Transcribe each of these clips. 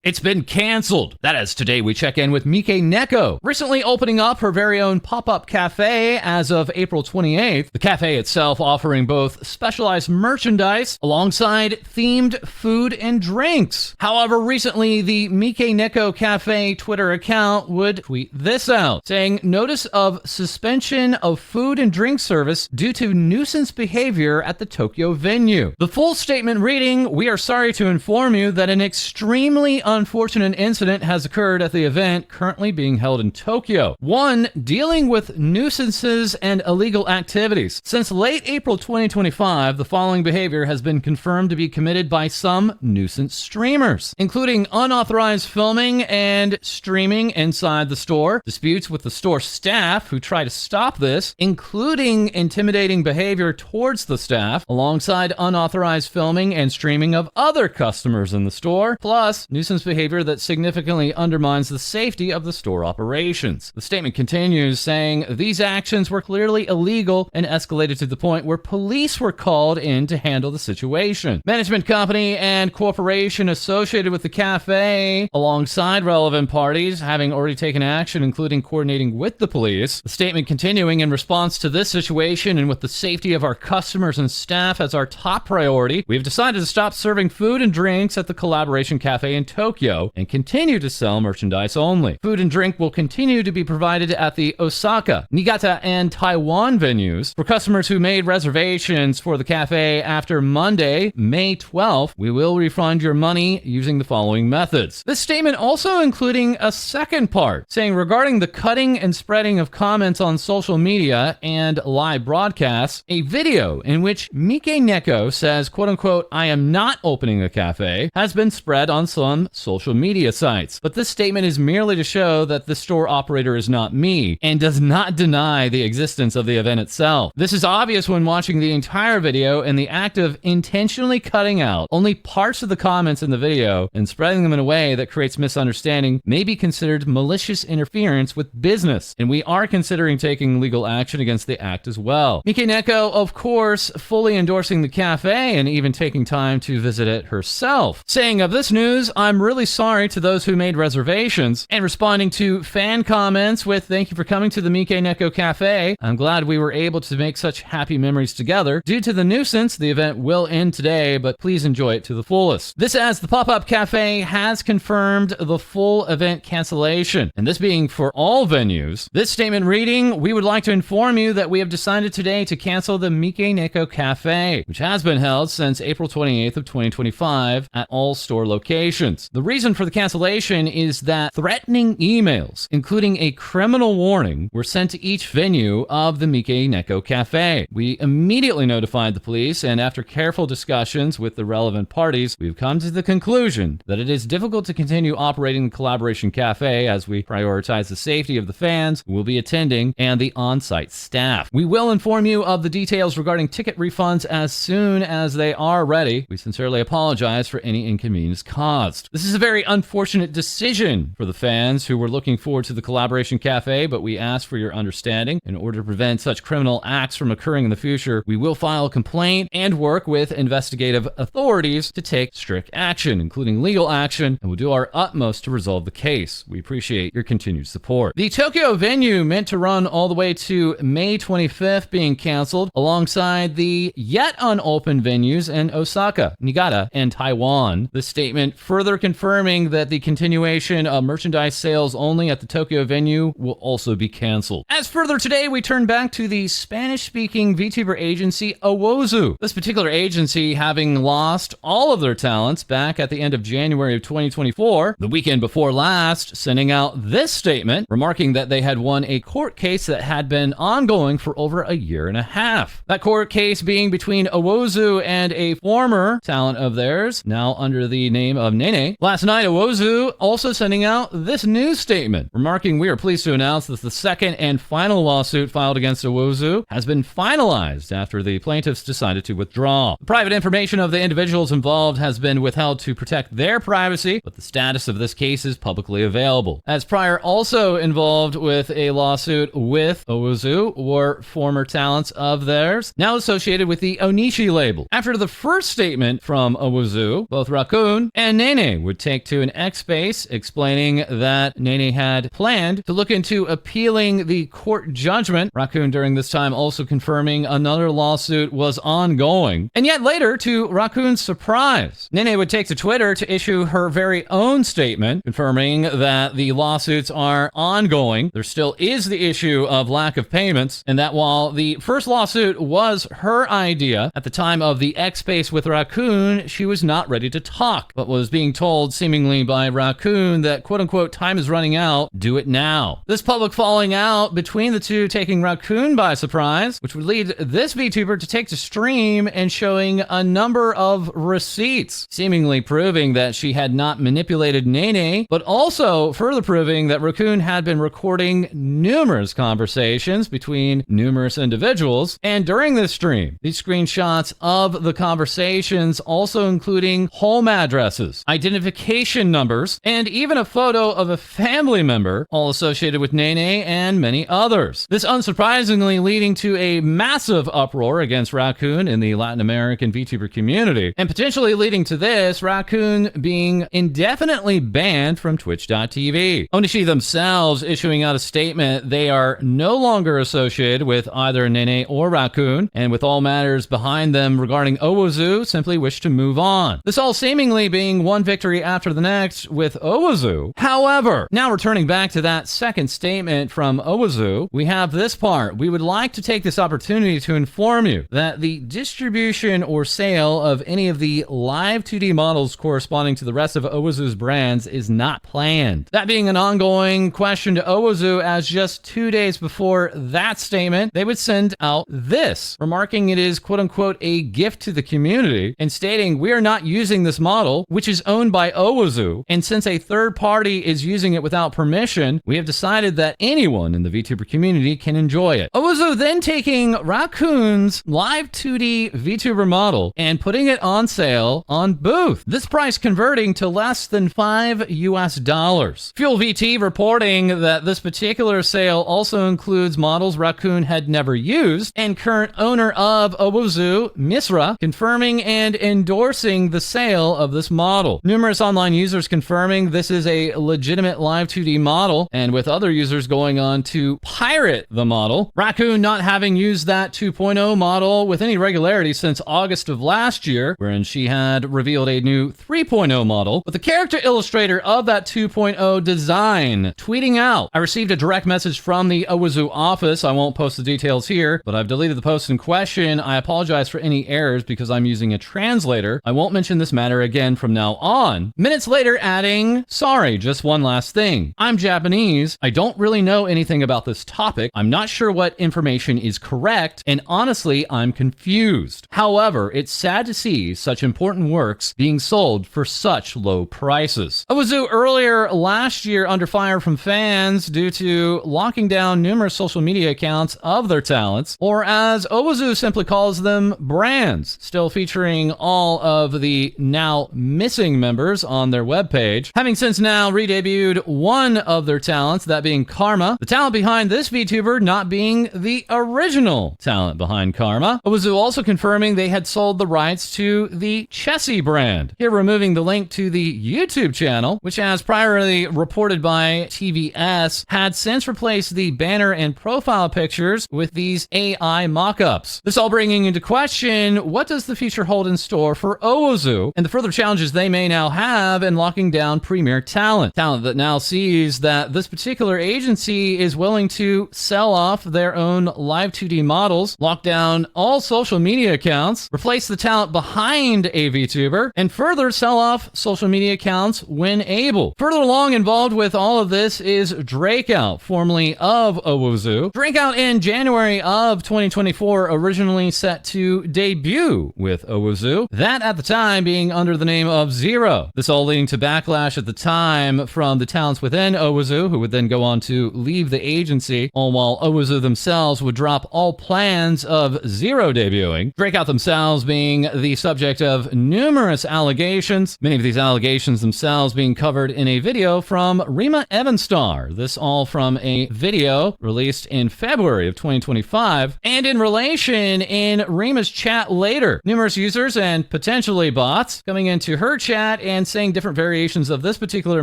It's been canceled. That is, today we check in with Mikeneko, recently opening up her very own pop-up cafe as of April 28th. The cafe itself offering both specialized merchandise alongside themed food and drinks. However, recently the Mikeneko Cafe Twitter account would tweet this out, saying, "Notice of suspension of food and drink service due to nuisance behavior at the Tokyo venue." The full statement reading, "We are sorry to inform you that an extremely unfortunate incident has occurred at the event currently being held in Tokyo. 1. Dealing with nuisances and illegal activities. Since late April 2025, the following behavior has been confirmed to be committed by some nuisance streamers, including unauthorized filming and streaming inside the store, disputes with the store staff who try to stop this, including intimidating behavior towards the staff, alongside unauthorized filming and streaming of other customers in the store, plus nuisance behavior that significantly undermines the safety of the store operations." The statement continues saying, "These actions were clearly illegal and escalated to the point where police were called in to handle the situation. Management company and corporation associated with the cafe, alongside relevant parties, having already taken action, including coordinating with the police." The statement continuing, "In response to this situation and with the safety of our customers and staff as our top priority, we have decided to stop serving food and drinks at the Collaboration Cafe in Tokyo and continue to sell merchandise only. Food and drink will continue to be provided at the Osaka, Niigata, and Taiwan venues. For customers who made reservations for the cafe after Monday, May 12th, we will refund your money using the following methods." This statement also including a second part, saying, "Regarding the cutting and spreading of comments on social media and live broadcasts, a video in which Mikeneko says, quote-unquote, 'I am not opening a cafe,' has been spread on some social media sites. But this statement is merely to show that the store operator is not me and does not deny the existence of the event itself. This is obvious when watching the entire video, and the act of intentionally cutting out only parts of the comments in the video and spreading them in a way that creates misunderstanding may be considered malicious interference with business, and we are considering taking legal action against the act as well." Mikeneko, of course, fully endorsing the cafe and even taking time to visit it herself, saying of this news, "I'm really sorry to those who made reservations," and responding to fan comments with, "Thank you for coming to the Mikeneko Cafe. I'm glad we were able to make such happy memories together. Due to the nuisance, the event will end today, but please enjoy it to the fullest." This as the pop-up cafe has confirmed the full event cancellation, and this being for all venues. This statement reading, "We would like to inform you that we have decided today to cancel the Mikeneko Cafe, which has been held since April 28th of 2025 at all store locations. The reason for the cancellation is that threatening emails, including a criminal warning, were sent to each venue of the Mikeneko Cafe. We immediately notified the police, and after careful discussions with the relevant parties, we've come to the conclusion that it is difficult to continue operating the Collaboration Cafe as we prioritize the safety of the fans who will be attending and the on-site staff. We will inform you of the details regarding ticket refunds as soon as they are ready. We sincerely apologize for any inconvenience caused. This is a very unfortunate decision for the fans who were looking forward to the Collaboration Cafe, but we ask for your understanding. In order to prevent such criminal acts from occurring in the future, we will file a complaint and work with investigative authorities to take strict action, including legal action, and we'll do our utmost to resolve the case. We appreciate your continued support." The Tokyo venue, meant to run all the way to May 25th, being canceled, alongside the yet unopened venues in Osaka, Niigata, and Taiwan. The statement further confirming that the continuation of merchandise sales only at the Tokyo venue will also be canceled. As further today, we turn back to the Spanish-speaking VTuber agency Owozu. This particular agency, having lost all of their talents back at the end of January of 2024, the weekend before last, sending out this statement, remarking that they had won a court case that had been ongoing for over a year and a half. That court case being between Owozu and a former talent of theirs, now under the name of Ninomae. Last night, Owozu also sending out this news statement, remarking, "We are pleased to announce that the second and final lawsuit filed against Owozu has been finalized after the plaintiffs decided to withdraw. The private information of the individuals involved has been withheld to protect their privacy, but the status of this case is publicly available." As prior also involved with a lawsuit with Owozu were former talents of theirs, now associated with the Onishi label. After the first statement from Owozu, both Rakkun and Ninomae would take to an X space explaining that Nene had planned to look into appealing the court judgment. Rakkun during this time also confirming another lawsuit was ongoing. And yet later, to Rakkun's surprise, Nene would take to Twitter to issue her very own statement confirming that the lawsuits are ongoing. There still is the issue of lack of payments, and that while the first lawsuit was her idea, at the time of the X space with Rakkun, she was not ready to talk, but was being told seemingly by Rakkun that quote-unquote time is running out, do it now. This public falling out between the two taking Rakkun by surprise, which would lead this VTuber to take to stream and showing a number of receipts, seemingly proving that she had not manipulated Nene, but also further proving that Rakkun had been recording numerous conversations between numerous individuals. And during this stream, these screenshots of the conversations also including home addresses, identification numbers, and even a photo of a family member, all associated with Nene and many others. This unsurprisingly leading to a massive uproar against Rakkun in the Latin American VTuber community, and potentially leading to this, Rakkun being indefinitely banned from Twitch.tv. Onishi themselves issuing out a statement they are no longer associated with either Nene or Rakkun, and with all matters behind them regarding Owozu, simply wish to move on. This all seemingly being one victory after the next with Owozu. However, now returning back to that second statement from Owozu, we have this part. We would like to take this opportunity to inform you that the distribution or sale of any of the live 2D models corresponding to the rest of Owozu's brands is not planned. That being an ongoing question to Owozu, as just 2 days before that statement, they would send out this, remarking it is quote-unquote a gift to the community, and stating we are not using this model, which is owned by Owozu, and since a third party is using it without permission, we have decided that anyone in the VTuber community can enjoy it. Owozu then taking Rakkun's live 2D VTuber model and putting it on sale on Booth. This price converting to less than $5. Fuel VT reporting that this particular sale also includes models Rakkun had never used, and current owner of Owozu, Misra, confirming and endorsing the sale of this model. Numerous online users confirming this is a legitimate live 2D model, and with other users going on to pirate the model. Rakkun not having used that 2.0 model with any regularity since August of last year, wherein she had revealed a new 3.0 model, with the character illustrator of that 2.0 design tweeting out, I received a direct message from the Owozu office. I won't post the details here, but I've deleted the post in question. I apologize for any errors because I'm using a translator. I won't mention this matter again from now on. Minutes later adding, sorry, just one last thing. I'm Japanese. I don't really know anything about this topic. I'm not sure what information is correct, and honestly, I'm confused. However, it's sad to see such important works being sold for such low prices. Owozu earlier last year under fire from fans due to locking down numerous social media accounts of their talents, or as Owozu simply calls them, brands, still featuring all of the now missing members on their webpage, having since now re-debuted one of their talents, that being Karma, the talent behind this VTuber not being the original talent behind Karma. Owozu also confirming they had sold the rights to the Chessie brand, here removing the link to the YouTube channel, which as priorly reported by TVS, had since replaced the banner and profile pictures with these AI mock-ups. This all bringing into question, what does the future hold in store for Owozu and the further challenges they may now have in locking down premier talent that now sees that this particular agency is willing to sell off their own live 2D models, lock down all social media accounts, replace the talent behind a VTuber, and further sell off social media accounts when able. Further along involved with all of this is Drakeout, formerly of Owozu. Drakeout in January of 2024, originally set to debut with Owozu, that at the time being under the name of Zero. This all leading to backlash at the time from the talents within Owozu, who would then go on to leave the agency, all while Owozu themselves would drop all plans of Zero debuting. Drakeout themselves being the subject of numerous allegations, many of these allegations themselves being covered in a video from Rima Evanstar. This all from a video released in February of 2025. And in relation, in Rima's chat later, numerous users and potentially bots coming into her chat and and saying different variations of this particular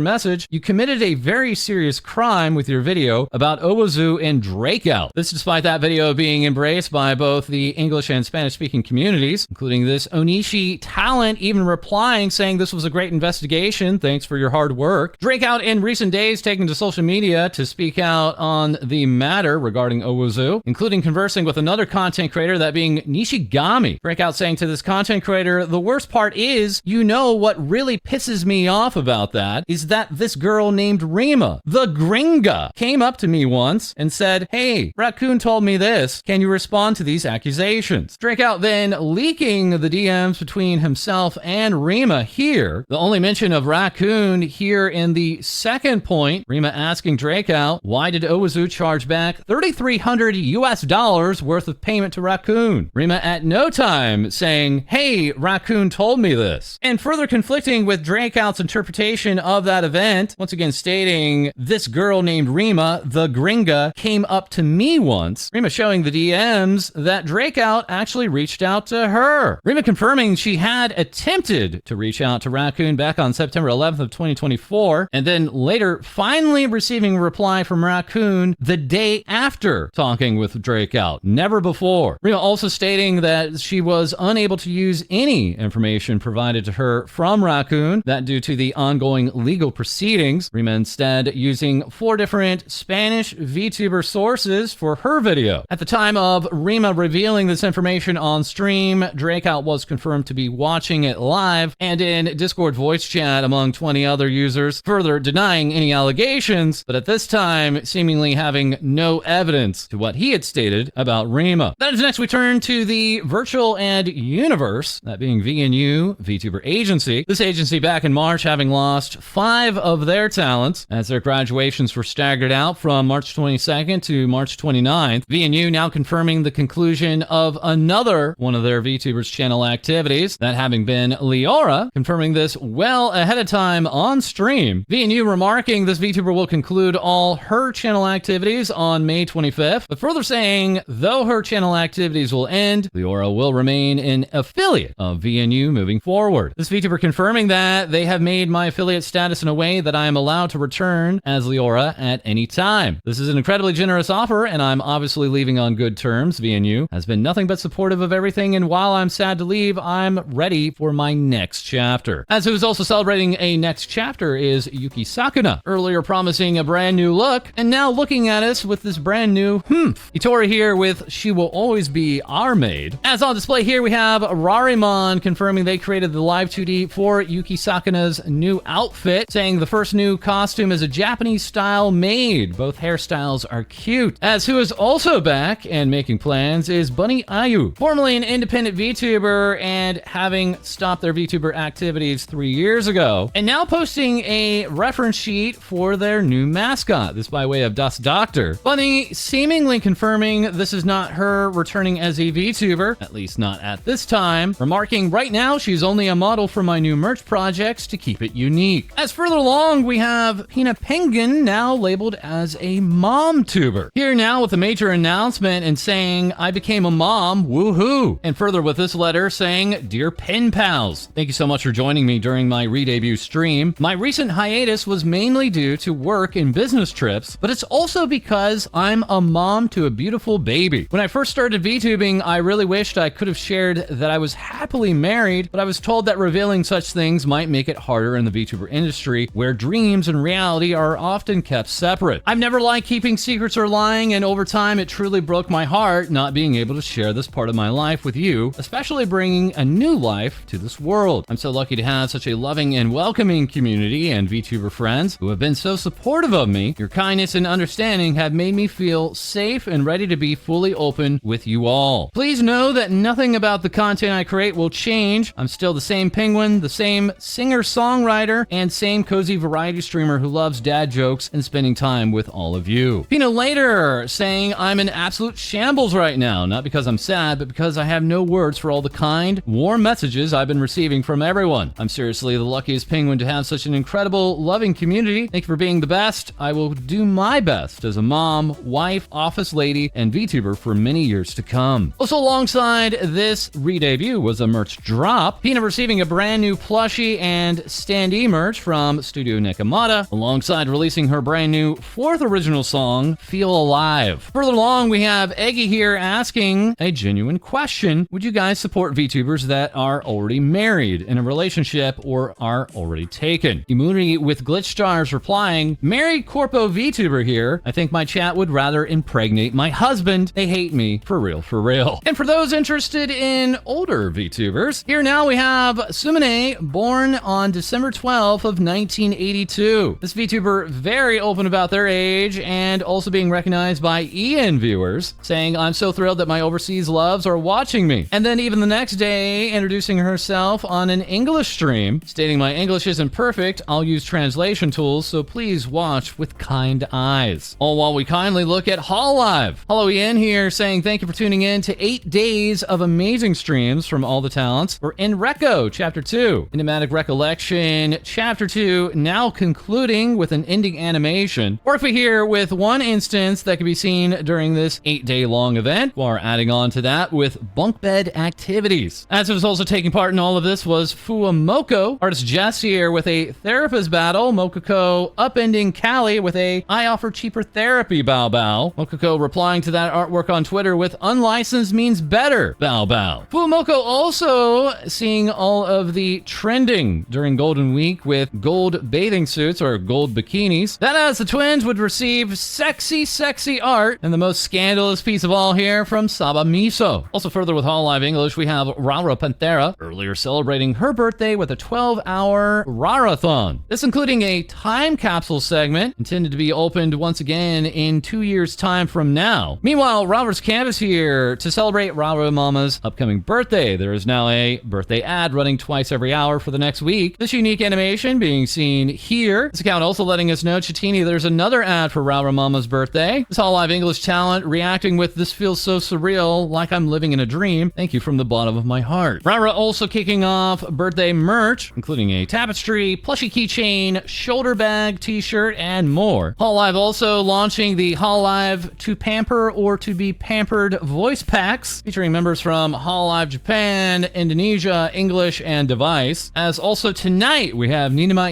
message, you committed a very serious crime with your video about Owozu and Drakeout. This despite that video being embraced by both the English and Spanish-speaking communities, including this Onishi talent even replying saying this was a great investigation, thanks for your hard work. Drakeout in recent days taken to social media to speak out on the matter regarding Owozu, including conversing with another content creator, that being Nishigami. Drakeout saying to this content creator, the worst part is, you know what really pisses me off about that is that this girl named Rima, the Gringa, came up to me once and said, hey, Rakkun told me this. Can you respond to these accusations? Drakeout then leaking the DMs between himself and Rima here. The only mention of Rakkun here in the second point, Rima asking Drakeout, why did Owozu charge back $3,300 worth of payment to Rakkun? Rima at no time saying, hey, Rakkun told me this. And further conflicting with Drakeout's interpretation of that event, once again stating, this girl named Rima, the Gringa, came up to me once. Rima showing the DMs that Drakeout actually reached out to her. Rima confirming she had attempted to reach out to Rakkun back on September 11th of 2024, and then later finally receiving a reply from Rakkun the day after talking with Drakeout. Never before. Rima also stating that she was unable to use any information provided to her from Rakkun, that due to the ongoing legal proceedings. Rima instead using 4 different Spanish VTuber sources for her video. At the time of Rima revealing this information on stream, Drakeout was confirmed to be watching it live and in Discord voice chat among 20 other users, further denying any allegations, but at this time seemingly having no evidence to what he had stated about Rima. That is next we turn to the virtual and universe, that being VNU, VTuber agency. This agency back in March having lost 5 of their talents as their graduations were staggered out from March 22nd to March 29th. VNU now confirming the conclusion of another one of their VTubers channel activities, that having been Leora, confirming this well ahead of time on stream. VNU remarking this VTuber will conclude all her channel activities on May 25th, but further saying, though her channel activities will end, Leora will remain an affiliate of VNU moving forward. This VTuber confirming that they have made my affiliate status in a way that I am allowed to return as Leora at any time. This is an incredibly generous offer, and I'm obviously leaving on good terms. VNU has been nothing but supportive of everything, and while I'm sad to leave, I'm ready for my next chapter. As who is also celebrating a next chapter is Yuki Sakuna, earlier promising a brand new look, and now looking at us with this brand new Itori here with She Will Always Be Our Maid. As on display here, we have Rarimon confirming they created the live 2D for Yuki Sakuna's new outfit, saying the first new costume is a Japanese-style maid. Both hairstyles are cute. As who is also back and making plans is BunnyAyu, formerly an independent VTuber and having stopped their VTuber activities 3 years ago, and now posting a reference sheet for their new mascot, this by way of Das Doctor. Bunny seemingly confirming this is not her returning as a VTuber, at least not at this time, remarking right now she's only a model for my new merch projects to keep it unique. As further along, we have Pina Penguin now labeled as a mom-tuber. Here now with a major announcement and saying, I became a mom, woohoo! And further with this letter saying, Dear Pen Pals, thank you so much for joining me during my re-debut stream. My recent hiatus was mainly due to work and business trips, but it's also because I'm a mom to a beautiful baby. When I first started VTubing, I really wished I could have shared that I was happily married, but I was told that revealing such things might make it harder in the VTuber industry, where dreams and reality are often kept separate. I've never liked keeping secrets or lying, and over time it truly broke my heart not being able to share this part of my life with you, especially bringing a new life to this world. I'm so lucky to have such a loving and welcoming community and VTuber friends who have been so supportive of me. Your kindness and understanding have made me feel safe and ready to be fully open with you all. Please know that nothing about the content I create will change. I'm still the same penguin, the same singer-songwriter, and same cozy variety streamer who loves dad jokes and spending time with all of you. Pino later saying, I'm in absolute shambles right now, not because I'm sad, but because I have no words for all the kind, warm messages I've been receiving from everyone. I'm seriously the luckiest penguin to have such an incredible, loving community. Thank you for being the best. I will do my best as a mom, wife, office lady, and VTuber for many years to come. Also alongside this re-debut was a merch drop. Pina receiving a brand new plushie Therapy and standee merch from Studio Nekomata, alongside releasing her brand new 4th original song, Feel Alive. Further along, we have Eggy here asking a genuine question. Would you guys support VTubers that are already married in a relationship or are already taken? Imuri with Glitch Stars replying, married corpo VTuber here. I think my chat would rather impregnate my husband. They hate me, for real, for real. And for those interested in older VTubers, here now we have Sumine, born on December 12th of 1982. This VTuber very open about their age and also being recognized by EN viewers, saying, I'm so thrilled that my overseas loves are watching me. And then even the next day, introducing herself on an English stream, stating my English isn't perfect, I'll use translation tools, so please watch with kind eyes. All while we kindly look at HoloLive. HoloEN here saying thank you for tuning in to 8 days of amazing streams from all the talents for ENReco Chapter 2. Enigmatic Recollection Chapter 2 now concluding with an ending animation. Orpha here with one instance that can be seen during this 8-day long event, while adding on to that with bunk bed activities. As it was also taking part in all of this was Fuamoko, artist Jess here with a therapist battle, Mokoko upending Callie with a I offer cheaper therapy bow bow. Mokoko replying to that artwork on Twitter with unlicensed means better bow bow. Fuamoko also seeing all of the trending during Golden Week with gold bathing suits or gold bikinis. That as the twins would receive sexy, sexy art, and the most scandalous piece of all here from Saba Miso. Also further with HoloLive English, we have Rara Panthera, earlier celebrating her birthday with a 12-hour Rarathon. This including a time capsule segment intended to be opened once again in 2 years' time from now. Meanwhile, Rara's Canvas here to celebrate Rara Mama's upcoming birthday. There is now a birthday ad running twice every hour for the next week. This unique animation being seen here. This account also letting us know, Chatini, there's another ad for Rara Mama's birthday. This HoloLive English talent reacting with this feels so surreal, like I'm living in a dream. Thank you from the bottom of my heart. Rara also kicking off birthday merch, including a tapestry, plushie keychain, shoulder bag, t-shirt, and more. HoloLive also launching the HoloLive To Pamper or To Be Pampered voice packs, featuring members from HoloLive Japan, Indonesia, English, and Device. As also tonight, we have Ninomae.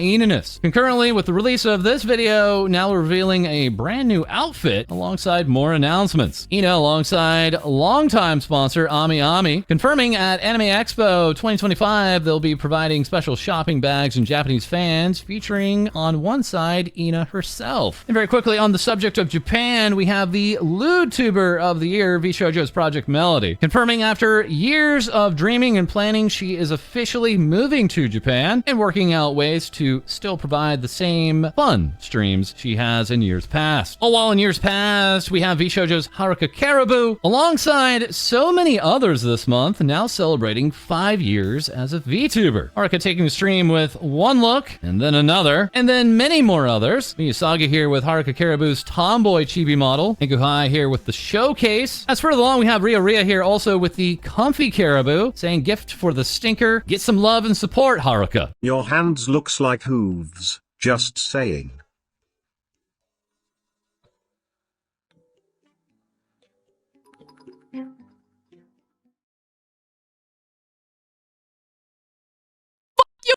Concurrently with the release of this video, now revealing a brand new outfit alongside more announcements. Ina alongside longtime sponsor Ami Ami, confirming at Anime Expo 2025 they'll be providing special shopping bags and Japanese fans, featuring on one side Ina herself. And very quickly on the subject of Japan, we have the LewdTuber of the year, Vshojo's Project Melody, confirming after years of dreaming and planning she is officially moving to Japan and working out ways to still provide the same fun streams she has in years past. All while in years past, we have Vshojo's Haruka Karibu, alongside so many others this month, now celebrating 5 years as a VTuber. Haruka taking the stream with one look, and then another, and then many more others. Miyasagi here with Haruka Karibu's tomboy chibi model. Ikuhai here with the showcase. As further along, we have Ria here also with the comfy Karibu, saying gift for the stinker. Get some love and support, Haruka. Your hands looks like hooves, just saying.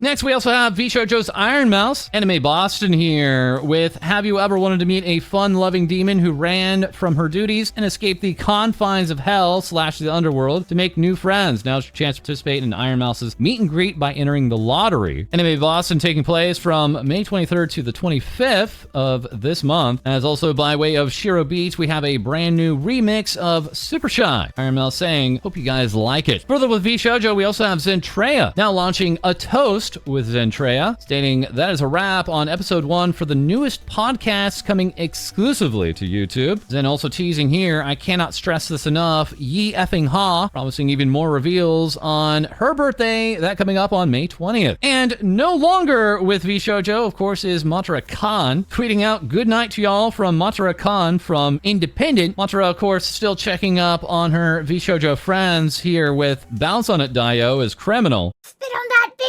Next, we also have Vshojo's Iron Mouse, Anime Boston here with Have you ever wanted to meet a fun-loving demon who ran from her duties and escaped the confines of hell / the underworld to make new friends? Now's your chance to participate in Iron Mouse's meet and greet by entering the lottery. Anime Boston taking place from May 23rd to the 25th of this month. As also by way of Shiro Beats, we have a brand new remix of Super Shy. Iron Mouse saying, hope you guys like it. Further with Vshojo, we also have Zentreya, now launching a toast with Zentreya, stating that is a wrap on episode 1 for the newest podcast coming exclusively to YouTube. Zen also teasing here, I cannot stress this enough, ye effing ha, promising even more reveals on her birthday, that coming up on May 20th. And no longer with Vshojo, of course, is Matara Khan, tweeting out good night to y'all from Matara Khan from Independent. Matara, of course, still checking up on her Vshojo friends here with Bounce on It Dio as criminal. Spit on that thing!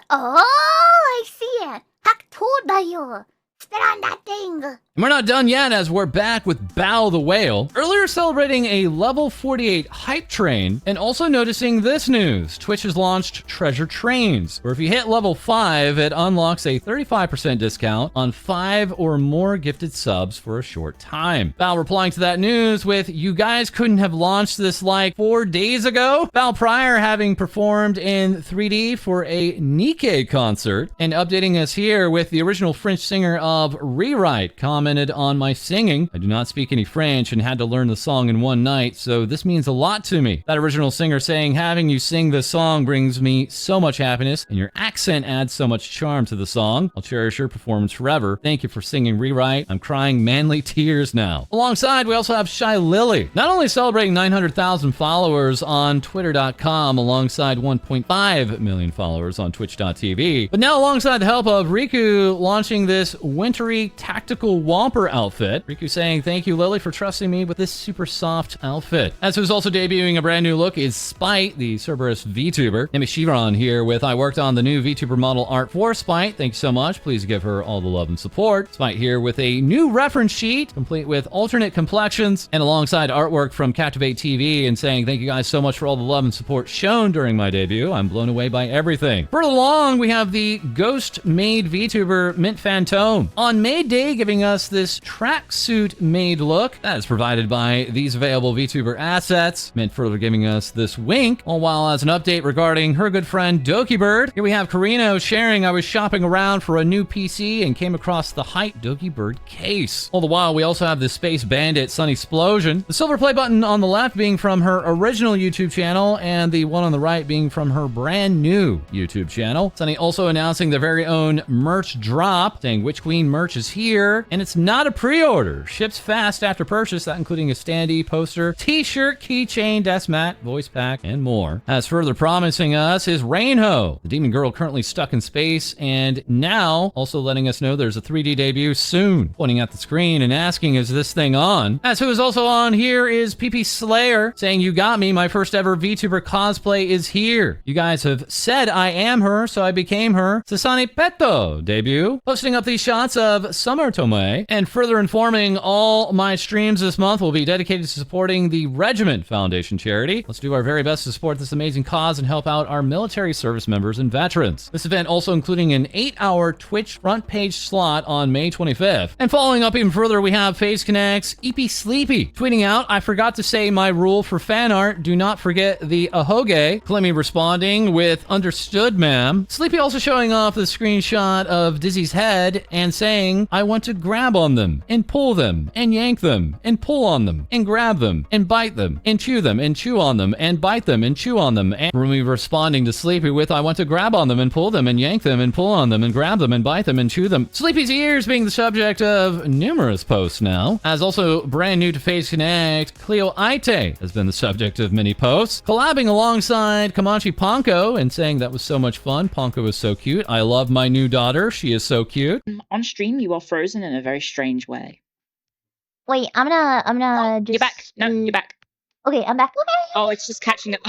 Oh, I see it! 白桃だよ! Sit on that thing. And we're not done yet, as we're back with Bao the Whale. Earlier celebrating a level 48 hype train, and also noticing this news. Twitch has launched Treasure Trains, where if you hit level 5, it unlocks a 35% discount on 5 or more gifted subs for a short time. Bao replying to that news with, "You guys couldn't have launched this like 4 days ago?" Bao prior having performed in 3D for a Nikkei concert, and updating us here with the original French singer of Rewrite commented on my singing. "I do not speak any French and had to learn the song in one night, so this means a lot to me." That original singer saying, "Having you sing this song brings me so much happiness, and your accent adds so much charm to the song. I'll cherish your performance forever. Thank you for singing Rewrite. I'm crying manly tears now." Alongside, we also have Shy Lily, not only celebrating 900,000 followers on Twitter.com alongside 1.5 million followers on Twitch.tv, but now alongside the help of Riku launching this wintry tactical Whomper outfit. Riku saying, "Thank you, Lily, for trusting me with this super soft outfit." As who's also debuting a brand new look is Spite, the Cerberus VTuber. Shiron here with, "I worked on the new VTuber model art for Spite. Thank you so much. Please give her all the love and support." Spite here with a new reference sheet, complete with alternate complexions, and alongside artwork from Captivate TV, and saying, "Thank you guys so much for all the love and support shown during my debut. I'm blown away by everything." Further along, we have the Ghost Maid VTuber Mint Phantom on Maid Day, giving us this tracksuit Maid look that is provided by these available VTuber assets. Mint further giving us this wink, all while as an update regarding her good friend Doki Bird. Here we have Karino sharing, "I was shopping around for a new PC and came across the hype Doki Bird case." All the while, we also have the Space Bandit Sunny Explosion, the silver play button on the left being from her original YouTube channel, and the one on the right being from her brand new YouTube channel. Sunny also announcing their very own merch drop, saying Witch Queen merch is here, and it's not a pre-order. Ships fast after purchase, that including a standee, poster, t-shirt, keychain, desk mat, voice pack, and more. As further promising us is Rainho, the demon girl currently stuck in space, and now also letting us know there's a 3D debut soon. Pointing at the screen and asking, "Is this thing on?" As who is also on here is PP Slayer, saying, "You got me, my first ever VTuber cosplay is here. You guys have said I am her, so I became her. Sasani Petto debut." Posting up these shots of Summer Tomoe, and further informing all my streams this month will be dedicated to supporting the Regiment Foundation charity. Let's do our very best to support this amazing cause and help out our military service members and veterans. This event also including an 8-hour Twitch front page slot on May 25th. And following up even further, we have FaZe Connect's EP Sleepy tweeting out, "I forgot to say my rule for fan art. Do not forget the ahoge." Clemmy responding with, "Understood, ma'am." Sleepy also showing off the screenshot of Dizzy's head and saying, "I want to grab on them and pull them and yank them and pull on them and grab them and bite them and chew on them and bite them and chew on them." And Rumi responding to Sleepy with, "I want to grab on them and pull them and yank them and pull on them and grab them and bite them and chew them." Sleepy's ears being the subject of numerous posts now, as also brand new to FaZe Connect, Cleo Aite has been the subject of many posts, collabing alongside Kamachi Ponko and saying, "That was so much fun. Ponko is so cute. I love my new daughter. She is so cute." On stream, you are frozen in a very strange way. Wait, I'm gonna just... You're back. No, you're back. Okay, I'm back. Okay. Oh, it's just catching up.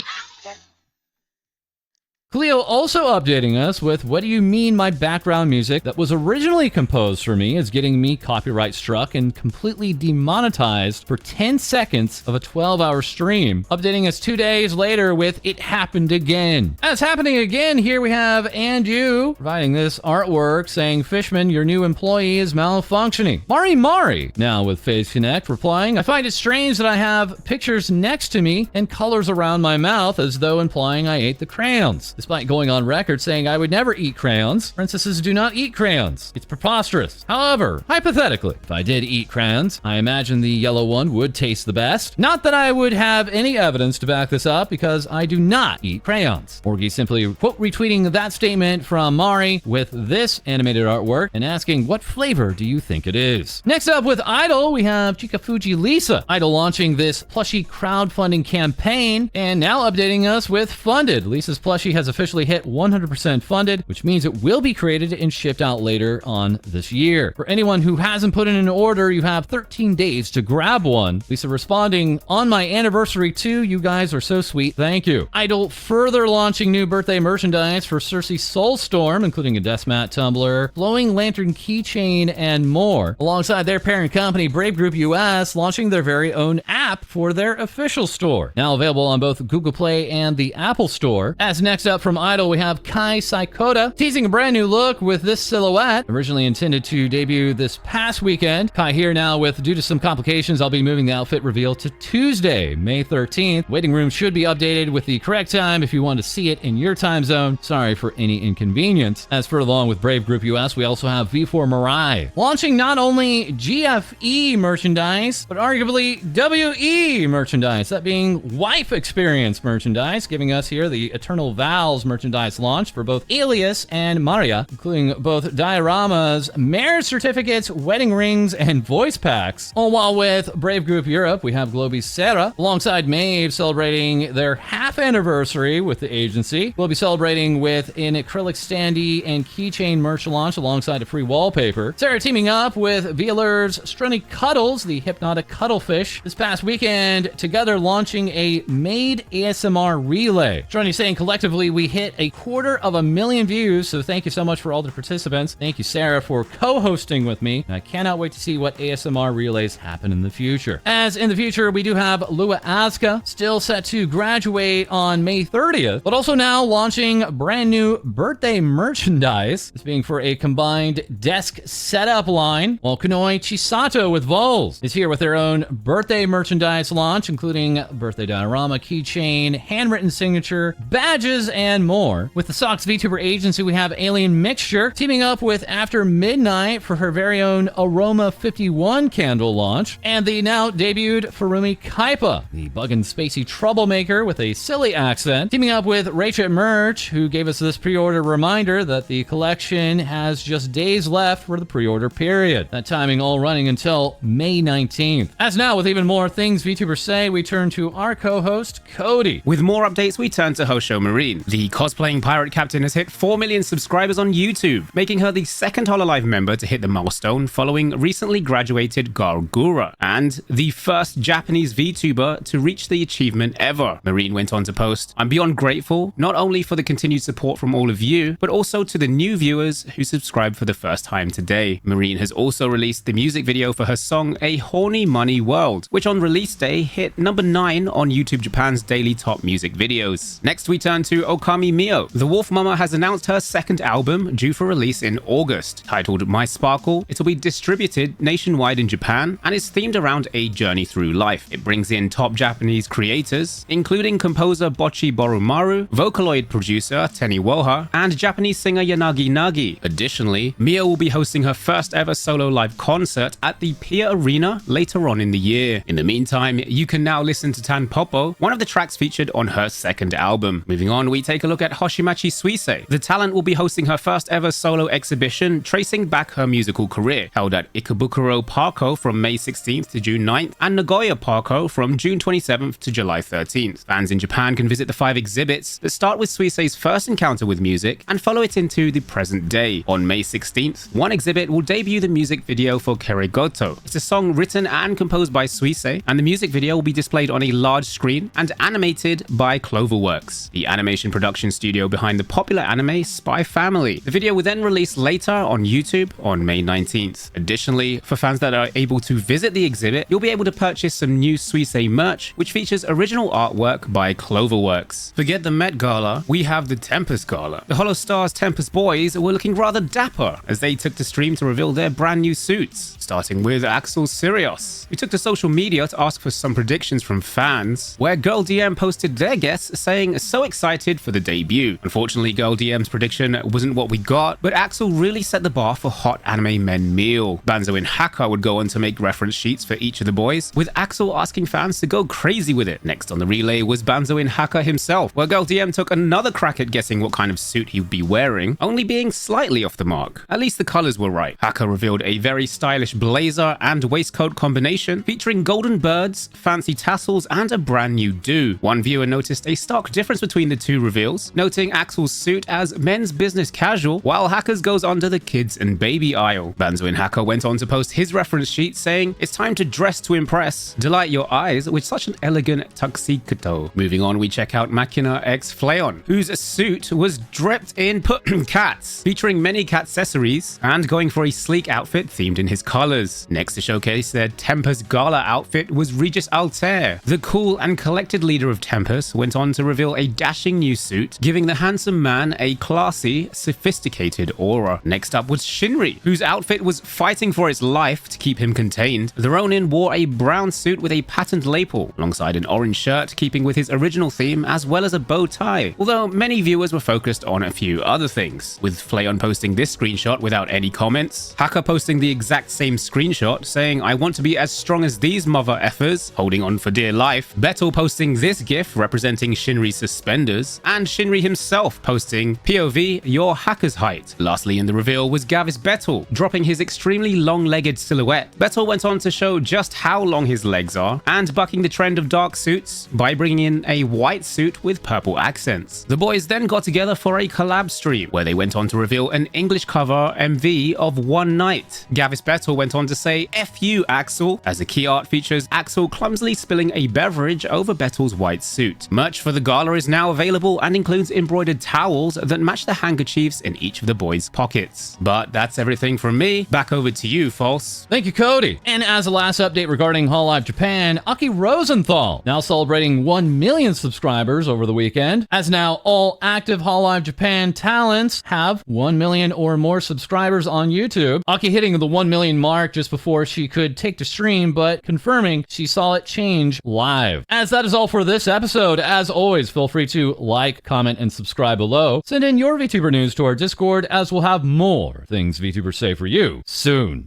Cleo also updating us with, "What do you mean my background music that was originally composed for me is getting me copyright struck and completely demonetized for 10 seconds of a 12-hour stream?" Updating us 2 days later with, "It happened again." As happening again, here we have And You providing this artwork saying, "Fishman, your new employee is malfunctioning." Mari now with FaZe Connect replying, "I find it strange that I have pictures next to me and colors around my mouth as though implying I ate the crayons. Despite going on record saying I would never eat crayons. Princesses do not eat crayons. It's preposterous. However, hypothetically, if I did eat crayons, I imagine the yellow one would taste the best. Not that I would have any evidence to back this up because I do not eat crayons." Orgi simply quote retweeting that statement from Mari with this animated artwork and asking, "What flavor do you think it is?" Next up with Idol, we have Chikafuji Lisa. Idol launching this plushie crowdfunding campaign and now updating us with Funded. Lisa's plushie has has officially hit 100% funded, which means it will be created and shipped out later on this year. For anyone who hasn't put in an order, you have 13 days to grab one. Lisa responding, on my anniversary too, you guys are so sweet, thank you. Idol further launching new birthday merchandise for Cersei Soulstorm, including a Deathmat tumbler, glowing lantern keychain, and more. Alongside their parent company, Brave Group US, launching their very own app for their official store. Now available on both Google Play and the Apple Store. As next up from Idol, we have Kai Saikota teasing a brand new look with this silhouette. Originally intended to debut this past weekend. Kai here now with, due to some complications, I'll be moving the outfit reveal to Tuesday, May 13th. Waiting room should be updated with the correct time if you want to see it in your time zone. Sorry for any inconvenience. As for along with Brave Group US, we also have V4 Mirai, launching not only GFE merchandise, but arguably WE merchandise, that being Wife Experience merchandise, giving us here the Eternal Vows merchandise launch for both Alias and Maria, including both dioramas, marriage certificates, wedding rings, and voice packs. All while with Brave Group Europe, we have Globi Serra, alongside Maid celebrating their half anniversary with the agency. We'll be celebrating with an acrylic standee and keychain merch launch alongside a free wallpaper. Sarah teaming up with Vealer's Strunny Cuddles, the hypnotic cuddlefish, this past weekend, together launching a Maid ASMR relay. Strunny saying collectively we hit 250,000 views, so thank you so much for all the participants. Thank you, Sarah, for co-hosting with me. I cannot wait to see what ASMR relays happen in the future. As in the future, we do have Lua Asuka, still set to graduate on May 30th, but also now launching brand new birthday merchandise. This being for a combined desk setup line, while Kunoi Chisato with Vols is here with their own birthday merchandise launch, including birthday diorama, keychain, handwritten signature, badges, and more. With the Socks VTuber agency, we have Alien Mixture teaming up with After Midnight for her very own Aroma 51 candle launch, and the now debuted Furumi Kaipa, the bug and spacey troublemaker with a silly accent, teaming up with Rachel Merch, who gave us this pre-order reminder that the collection has just days left for the pre-order period. That timing all running until May 19th. As now, with even more things VTubers say, we turn to our co-host, Co-Dee. With more updates, we turn to Hosho Marine. The cosplaying pirate captain has hit 4 million subscribers on YouTube, making her the second Hololive member to hit the milestone following recently graduated Gargura, and the first Japanese VTuber to reach the achievement ever. Marine went on to post, "I'm beyond grateful, not only for the continued support from all of you, but also to the new viewers who subscribed for the first time today." Marine has also released the music video for her song A Horny Money World, which on release day hit number 9 on YouTube Japan's daily top music videos. Next we turn to Okami Mio. The Wolf Mama has announced her second album, due for release in August. Titled My Sparkle, it will be distributed nationwide in Japan and is themed around a journey through life. It brings in top Japanese creators, including composer Bocchi Borumaru, Vocaloid producer Teni Woha, and Japanese singer Yanagi Nagi. Additionally, Mio will be hosting her first ever solo live concert at the Pier Arena later on in the year. In the meantime, you can now listen to Tan Popo, one of the tracks featured on her second album. Moving on, we take a look at Hoshimachi Suisei. The talent will be hosting her first ever solo exhibition tracing back her musical career, held at Ikebukuro Parko from May 16th to June 9th and Nagoya Parko from June 27th to July 13th. Fans in Japan can visit the 5 exhibits that start with Suisei's first encounter with music and follow it into the present day. On May 16th, one exhibit will debut the music video for Keregoto. It's a song written and composed by Suisei, and the music video will be displayed on a large screen and animated by Cloverworks, the animation production studio behind the popular anime Spy Family. The video will then release later on YouTube on May 19th. Additionally, for fans that are able to visit the exhibit, you'll be able to purchase some new Suisei merch, which features original artwork by Cloverworks. Forget the Met Gala, we have the Tempest Gala. The Holostars Tempest boys were looking rather dapper as they took to stream to reveal their brand new suits, starting with Axel Sirius. We took to social media to ask for some predictions from fans, where Girl DM posted their guess saying so excited for the debut. Unfortunately, Girl DM's prediction wasn't what we got, but Axel really set the bar for hot anime men meal. Banzo and Haka would go on to make reference sheets for each of the boys, with Axel asking fans to go crazy with it. Next on the relay was Banzo and Haka himself, where Girl DM took another crack at guessing what kind of suit he would be wearing, only being slightly off the mark. At least the colors were right. Haka revealed a very stylish blazer and waistcoat combination featuring golden birds, fancy tassels, and a brand new do. One viewer noticed a stark difference between the two reveals, noting Axel's suit as men's business casual, while Hackers goes under the kids and baby aisle. Banzo and Hacker went on to post his reference sheet saying, "It's time to dress to impress. Delight your eyes with such an elegant tuxedo." Moving on, we check out Makina x Fleon, whose suit was dripped in cats, featuring many cat accessories and going for a sleek outfit themed in his colors. Next to showcase their Tempest Gala outfit was Regis Altair. The cool and collected leader of Tempest went on to reveal a dashing new suit, giving the handsome man a classy, sophisticated aura. Next up was Shinri, whose outfit was fighting for its life to keep him contained. The Ronin wore a brown suit with a patent lapel, alongside an orange shirt, keeping with his original theme, as well as a bow tie, although many viewers were focused on a few other things, with Fleon posting this screenshot without any comments, Hacker posting the exact same screenshot saying, "I want to be as strong as these mother effers," holding on for dear life, Betel posting this gif representing Shinri's suspenders, and Shinri himself posting, "POV, your Hacker's height." Lastly in the reveal was Gavis Betel, dropping his extremely long-legged silhouette. Betel went on to show just how long his legs are, and bucking the trend of dark suits by bringing in a white suit with purple accents. The boys then got together for a collab stream, where they went on to reveal an English cover MV of One Night. Gavis Betel went on to say, "F you, Axel," as the key art features Axel clumsily spilling a beverage over Betel's white suit. Merch for the gala is now available and includes embroidered towels that match the handkerchiefs in each of the boys' pockets. But that's everything from me. Back over to you, False. Thank you, Co-Dee. And as a last update regarding HoloLive Japan, Aki Rosenthal, now celebrating 1 million subscribers over the weekend, as now all active HoloLive Japan talents have 1 million or more subscribers on YouTube. Aki hitting the 1 million mark just before she could take to stream, but confirming she saw it change live. As that is all for this episode, as always, feel free to like, comment, and subscribe below. Send in your VTuber news to our Discord, as we'll have more things VTubers say for you soon.